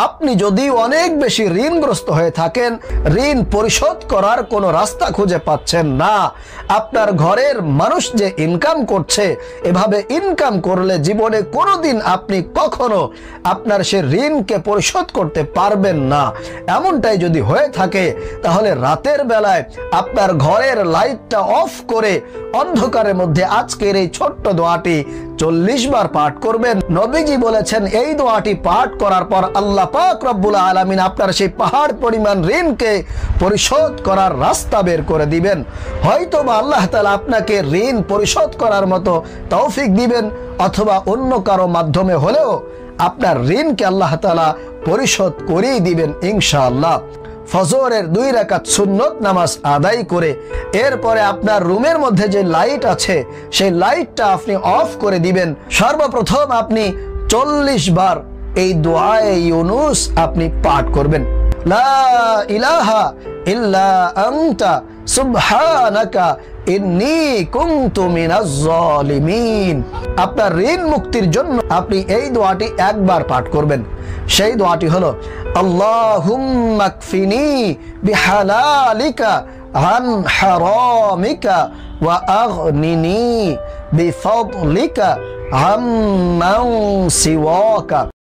আপনি যদি অনেক বেশি ঋণগ্রস্ত হয়ে থাকেন, ঋণ পরিশোধ করার কোনো রাস্তা খুঁজে পাচ্ছেন না, আপনার ঘরের মানুষ যে ইনকাম করছে, এভাবে ইনকাম করলে জীবনে কোনোদিন আপনি কখনো আপনার সে ঋণকে পরিশোধ করতে পারবেন না, এমনটাই যদি হয়ে থাকে, তাহলে রাতের বেলায় আপনার ঘরের লাইটটা অফ করে অন্ধকারের মধ্যে আজকের এই ছোট্ট দোয়াটি 40 বার পাঠ করবেন। নবীজি বলেছেন এই দোয়াটি পাঠ করার পর আল্লাহ পাক রব্বুল আলামিন আপনার সেই পাহাড় পরিমাণ ঋণকে পরিশোধ করার রাস্তা বের করে দিবেন। হয়তো বা আল্লাহ তাআলা আপনাকে ঋণ পরিশোধ করার মতো তৌফিক দিবেন, অথবা অন্য কারো মাধ্যমে হলেও আপনার ঋণকে আল্লাহ তাআলা পরিশোধ করেই দিবেন ইনশাআল্লাহ। ফজরের 2 রাকাত সুন্নত নামাজ আদায় করে এরপরে আপনার রুমের মধ্যে যে লাইট আছে সেই লাইটটা আপনি অফ করে দিবেন। সর্বপ্রথম আপনি 40 বার এই দোয়ায়ে ইউনুস আপনি পাঠ করবেন, লা ইলাহা ইল্লা আনতা সুবহানাকা ইন্নী কুনতু মিনাজ জালিমিন। আপনার ঋণ মুক্তির জন্য আপনি এই দোয়াটি একবার পাঠ করবেন। সেই দোয়াটি হলো আল্লাহুম্মা কফিনি বিহালালিকা আন হারামিকা ওয়া আগনিনি বিফাদলিকা আম্মান সিওয়াকা।